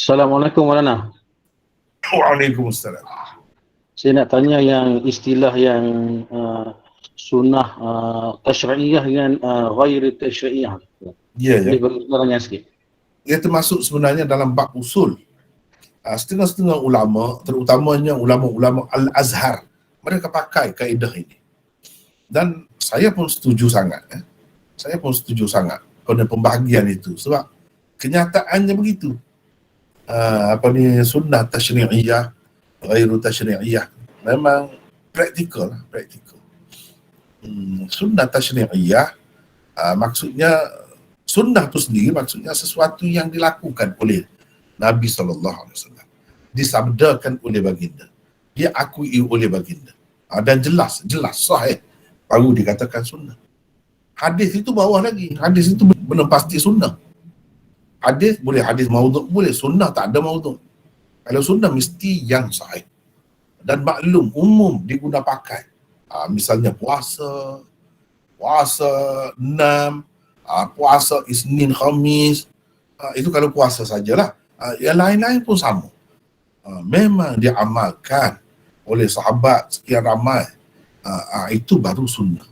Assalamualaikum Maulana. Waalaikumsalam. Saya nak tanya yang istilah yang sunnah tasyri'iyah dengan ghairi tasyri'iyah. Ya, Boleh ya. bagi keterangan sikit? Ia termasuk sebenarnya dalam bab usul. Setengah-setengah ulama, terutamanya ulama-ulama Al-Azhar, mereka pakai kaedah ini. Dan saya pun setuju sangat. Saya pun setuju sangat pada pembahagian itu. Sebab kenyataannya begitu. Sunnah tasyri'iyah, ghairu tasyri'iyah. Memang praktikal. Sunnah tasyri'iyah, maksudnya sunnah itu sendiri maksudnya sesuatu yang dilakukan oleh Nabi SAW, disabdakan oleh baginda, dia akui oleh baginda, dan jelas sahih, baru dikatakan sunnah. Hadis itu bawah lagi, hadis itu benar pasti sunnah. Hadis boleh hadis maudhu', boleh sunnah tak ada maudhu'. Kalau sunnah mesti yang sahih dan maklum umum diguna pakai. Misalnya puasa 6, puasa Isnin Khamis, itu kalau puasa sajalah. Yang lain-lain pun sama. Memang diamalkan oleh sahabat sekian ramai. Itu baru sunnah.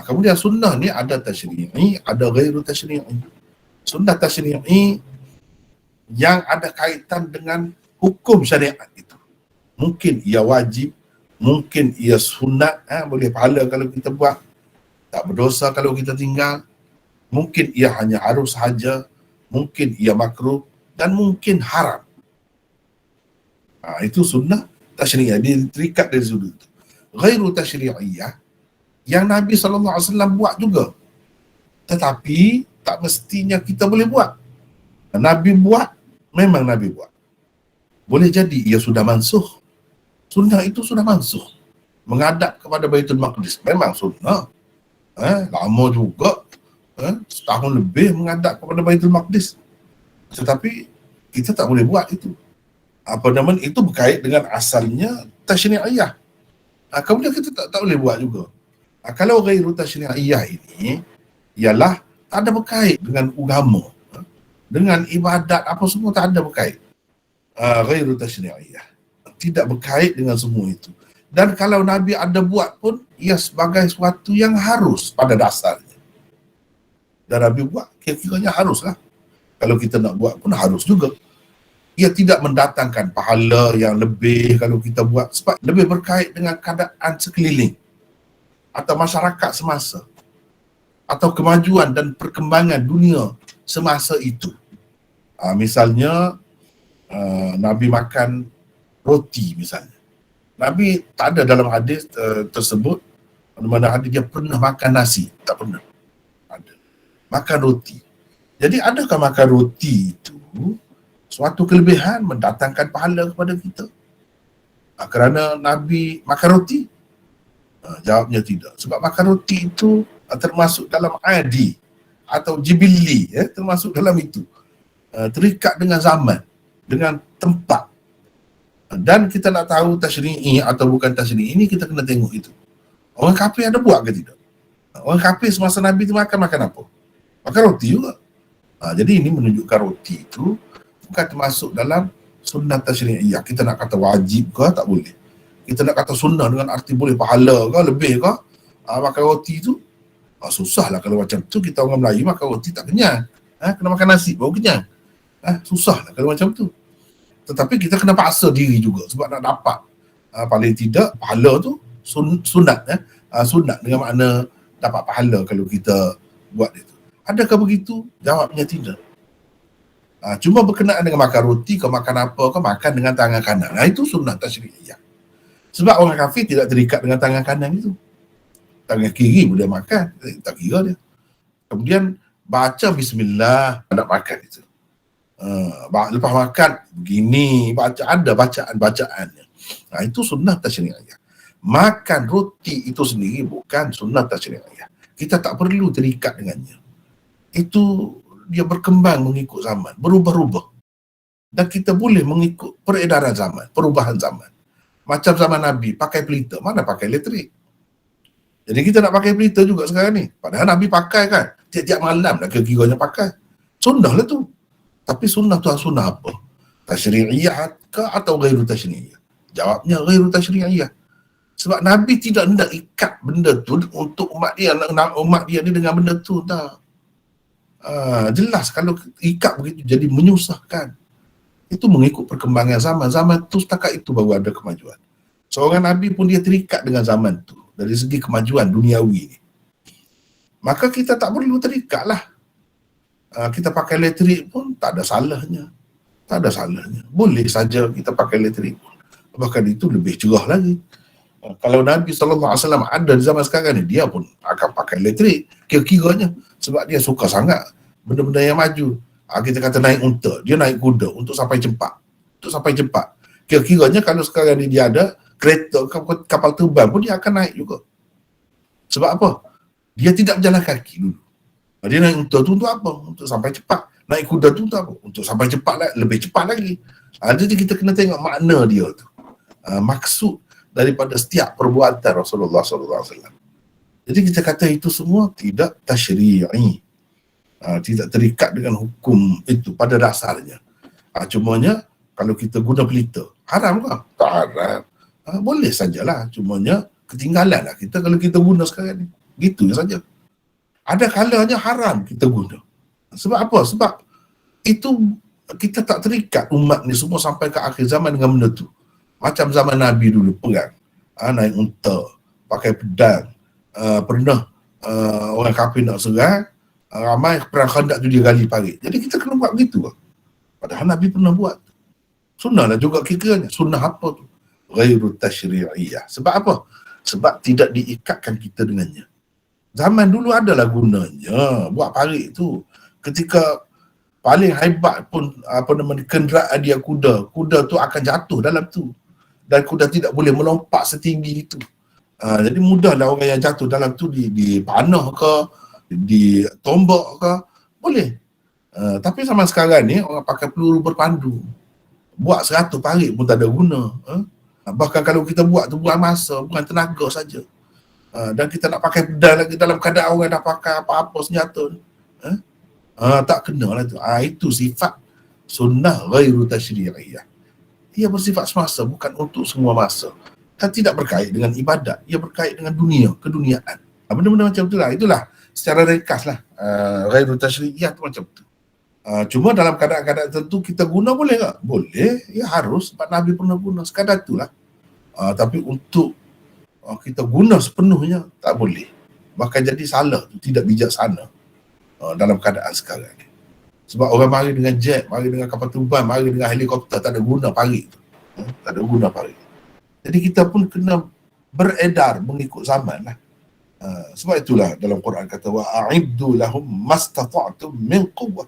Kemudian sunnah ni ada tasyri'i, ada ghairu tasyri'i. Sunnah tasyri'i yang ada kaitan dengan hukum syariat itu. Mungkin ia wajib, mungkin ia sunat, boleh pahala kalau kita buat, tak berdosa kalau kita tinggal. Mungkin ia hanya harus sahaja, mungkin ia makruh, dan mungkin haram. Itu sunnah tasyri'iyah, dia terikat dari sudut itu. Ghairu tasyri'iyah, yang Nabi SAW buat juga, tetapi tak mestinya kita boleh buat. Nabi buat, memang Nabi buat. Boleh jadi ia sudah mansuh. Sunnah itu sudah mansuh. Menghadap kepada Baitul Maqdis, memang sunnah. Lama juga, setahun lebih menghadap kepada Baitul Maqdis. Tetapi kita tak boleh buat itu. Itu berkait dengan asalnya tasyri'iyah. Kemudian kita tak boleh buat juga. Kalau ghairu tasyri'iyah ini ialah tak ada berkait dengan agama, dengan ibadat apa semua, tak ada berkait. Ghairu tasyri'iyah, tidak berkait dengan semua itu. Dan kalau Nabi ada buat pun, ia sebagai sesuatu yang harus pada dasarnya. Dan Nabi buat, kira-kiranya haruslah. Kalau kita nak buat pun harus juga. Ia tidak mendatangkan pahala yang lebih kalau kita buat, sebab lebih berkait dengan keadaan sekeliling atau masyarakat semasa, atau kemajuan dan perkembangan dunia semasa itu. Misalnya Nabi makan roti misalnya. Nabi tak ada dalam hadis tersebut mana hadis dia pernah makan nasi, tak pernah. Ada makan roti. Jadi adakah makan roti itu suatu kelebihan mendatangkan pahala kepada kita? Kerana Nabi makan roti? Jawabnya tidak. Sebab makan roti itu termasuk dalam adi atau jibilli, termasuk dalam itu. Terikat dengan zaman, dengan tempat. Dan kita nak tahu tasyri'i atau bukan tasyri'i, ini kita kena tengok itu. Orang kafir ada buat ke tidak? Orang kafir semasa Nabi itu makan apa? Makan roti juga. Jadi ini menunjukkan roti itu bukan termasuk dalam sunnah tasyri'iyah. Kita nak kata wajib ke, tak boleh. Kita nak kata sunnah dengan arti boleh pahala ke, lebih ke, makan roti itu susah lah. Kalau macam tu kita orang Melayu makan roti tak kenyang, kena makan nasi baru kenyang. Susah lah kalau macam tu. Tetapi kita kena paksa diri juga sebab nak dapat paling tidak pahala tu sunat, sunat dengan makna dapat pahala kalau kita buat itu. Adakah begitu? Jawabnya tidak. Cuma berkenaan dengan makan roti ke makan apa ke, makan dengan tangan kanan, itu sunnah tasyri'iyah. Sebab orang kafir tidak terikat dengan tangan kanan itu. Tangan kiri boleh makan, tak kira dia. Kemudian baca bismillah nak makan itu. Lepas makan begini, ada bacaan-bacaannya. Itu sunnah tasyri'iyah. Makan roti itu sendiri bukan sunnah tasyri'iyah. Kita tak perlu terikat dengannya. Itu dia berkembang mengikut zaman, berubah-ubah. Dan kita boleh mengikut peredaran zaman, perubahan zaman. Macam zaman Nabi, pakai pelita, mana pakai elektrik. Jadi kita nak pakai pelita juga sekarang ni. Padahal Nabi pakai kan, tiap-tiap malam nak kira-kiranya pakai. Sunnah lah tu. Tapi sunnah tu sunnah apa? Tasyri'iyah ke atau ghairu tasyri'iyah? Jawabnya ghairu tasyri'iyah. Sebab Nabi tidak hendak ikat benda tu untuk umat dia ni dengan benda tu, tak. Jelas kalau ikat begitu jadi menyusahkan. Itu mengikut perkembangan zaman. Zaman tu setakat itu baru ada kemajuan. Seorang Nabi pun dia terikat dengan zaman tu dari segi kemajuan duniawi ni. Maka kita tak perlu terikat lah. Kita pakai elektrik pun tak ada salahnya. Tak ada salahnya. Boleh saja kita pakai elektrik pun. Bahkan itu lebih cerah lagi. Kalau Nabi SAW ada di zaman sekarang ni, dia pun akan pakai elektrik. Kira-kiranya. Sebab dia suka sangat benda-benda yang maju. Kita kata naik unta, dia naik kuda untuk sampai cepat. Untuk sampai cepat. Kira-kiranya kalau sekarang ni dia ada kereta, kapal terbang pun dia akan naik juga. Sebab apa? Dia tidak berjalan kaki dulu. Dia naik unta tu untuk apa? Untuk sampai cepat. Naik kuda tu untuk apa? Untuk sampai cepat lah, lebih cepat lagi. Jadi kita kena tengok makna dia tu. Maksud daripada setiap perbuatan Rasulullah SAW. Jadi kita kata itu semua tidak tasyri'i. Tidak terikat dengan hukum itu pada dasarnya. Cumanya kalau kita guna pelita, haram ke? Tak haram. Boleh sajalah. Cumanya ketinggalan lah kita kalau kita guna sekarang ni. Gitu saja. Ada kalanya haram kita guna. Sebab apa? Sebab itu kita tak terikat umat ni semua sampai ke akhir zaman dengan benda tu. Macam zaman Nabi dulu perang. Naik unta, pakai pedang. Pernah orang kafir nak serang, ramai perang Khandaq tu dia gali parit. Jadi kita kena buat begitu lah. Padahal Nabi pernah buat. Sunnah lah juga kiranya. Sunnah apa tu? Ghairu tasyri'iyah. Sebab apa? Sebab tidak diikatkan kita dengannya. Zaman dulu adalah gunanya buat parit tu. Ketika paling hebat pun kenderaan dia kuda tu akan jatuh dalam tu. Dan kuda tidak boleh melompat setinggi itu. Jadi mudahlah orang yang jatuh dalam tu dipanah ke, ditombak ke, boleh. Tapi zaman sekarang ni orang pakai peluru berpandu. Buat 100 parit pun tak ada guna. Bahkan kalau kita buat tu buang masa, bukan tenaga saja. Dan kita nak pakai pedang lagi dalam keadaan orang dah pakai apa-apa senjata ni. Tak kena lah tu. Itu sifat sunnah ghairu tasyri'iyah. Ia bersifat semasa, bukan untuk semua masa. Dan tidak berkait dengan ibadat. Ia berkait dengan dunia, keduniaan. Benda-benda macam itulah. Itulah secara ringkas lah. Ghairu tasyri'iyah tu macam tu. Cuma dalam keadaan-keadaan tertentu kita guna boleh tak? Boleh. Ya harus. Sebab Nabi pernah guna. Sekadar itulah. Tapi untuk kita guna sepenuhnya, tak boleh. Bahkan jadi salah tu. Tidak bijaksana dalam keadaan sekarang ni. Sebab orang mari dengan jet, mari dengan kapal terbang, mari dengan helikopter, tak ada guna parit tu. Tak ada guna parit. Jadi kita pun kena beredar mengikut zaman lah. Sebab itulah dalam Quran kata wa'iddu lahum mastata'tum min quwwah.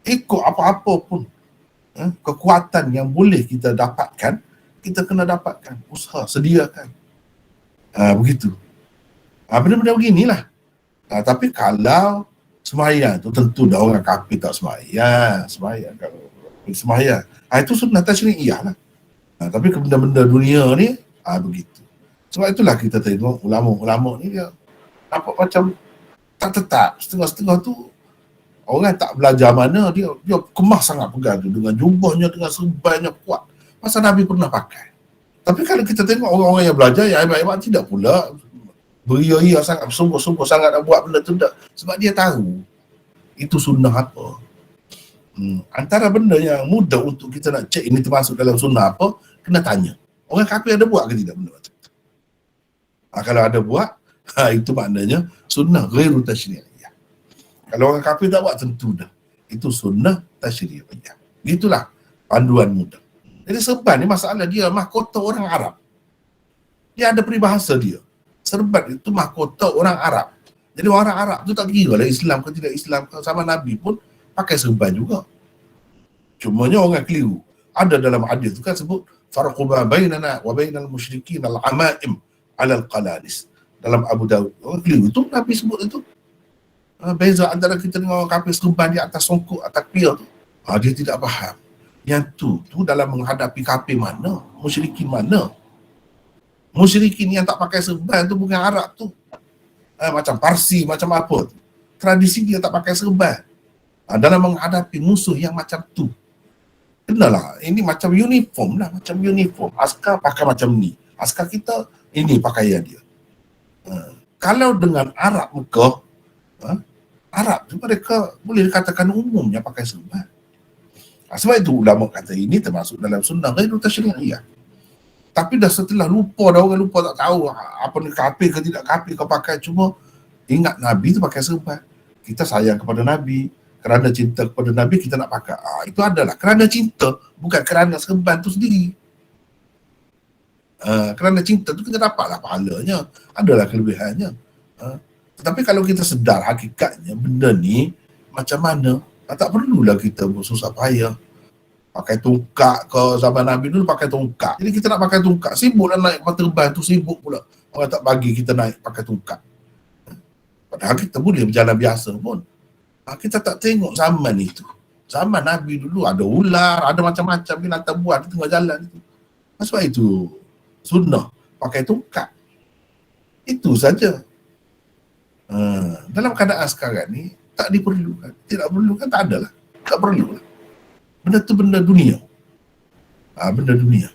Ikut apa-apa pun kekuatan yang boleh kita dapatkan, kita kena dapatkan, usaha, sediakan. Begitu. Benda-benda beginilah. Tapi kalau sembahyang tu tentu dah orang kafir tak sembahyang. Kalau sembahyang, itu sunnah tasyri'iyah lah. Tapi benda-benda dunia ni begitu. Sebab itulah kita tengok ulama-ulama ni dia nampak macam tak tetap. Setengah-setengah tu orang tak belajar mana, dia kemas sangat pegang tu dengan jubahnya, dengan serbannya kuat. Masa Nabi pernah pakai. Tapi kalau kita tengok orang-orang yang belajar yang hebat-hebat tidak pula beria-ia sangat, sungguh-sungguh sangat nak buat benda tu tak. Sebab dia tahu itu sunnah apa. Antara benda yang mudah untuk kita nak cek ini termasuk dalam sunnah apa, kena tanya. Orang kafir ada buat ke tidak benda macam tu? Kalau ada buat, itu maknanya sunnah ghairu tasyri'iyah. Kalau orang kafir tak buat, tentu dah. Itu sunnah tasyri'iyah. Itulah panduan mudah. Jadi serban ni masalah dia mahkota orang Arab. Dia ada peribahasa dia. Serban itu mahkota orang Arab. Jadi orang Arab tu tak kira lah Islam ke tidak Islam ke, sama Nabi pun pakai serban juga. Cumanya orang keliru. Ada dalam hadis tu kan sebut farqu bainana wa bainal musyrikin al-amaim 'ala al-qalalis. Dalam Abu Dawud. Orang keliru tu Nabi sebut itu. Beza antara kita dengan orang kafir serban di atas songkok, atas pia tu. Dia tidak faham. Yang tu dalam menghadapi kafir mana? Musyrikin mana? Musyrikin yang tak pakai serban tu bukan Arab tu. Macam Parsi, macam apa tu. Tradisi dia tak pakai serban. Dalam menghadapi musuh yang macam tu. Kenalah, ini macam uniform lah, macam uniform. Askar pakai macam ni. Askar kita, ini pakaian dia. Kalau dengan Arab Mekah, Arab tu mereka boleh dikatakan umumnya pakai serban. Sebab itu ulama kata ini termasuk dalam sunnah ghairu tasyri'iyah. Tapi dah setelah lupa, dah orang lupa, tak tahu apa ni kafir ke tidak kafir kau pakai, cuma ingat Nabi tu pakai serban. Kita sayang kepada Nabi, kerana cinta kepada Nabi kita nak pakai. Itu adalah kerana cinta, bukan kerana serban tu sendiri. Kerana cinta tu kita dapatlah pahalanya, adalah kelebihannya. Tetapi kalau kita sedar hakikatnya benda ni macam mana, tak perlulah kita bersusah payah. Pakai tungkak ke, zaman Nabi dulu pakai tungkak. Jadi kita nak pakai tungkak, sibuklah naik kapal terbang tu, sibuk pula. Orang tak bagi kita naik pakai tungkak. Padahal kita boleh berjalan biasa pun. Kita tak tengok zaman itu. Zaman Nabi dulu ada ular, ada macam-macam binatang buat di tengah jalan itu. Sebab itu sunnah pakai tungkak. Itu saja. Dalam keadaan sekarang ni tak diperlukan, tidak perlukan, tak adalah, tak perlulah. Benda tu benda dunia. Benda dunia.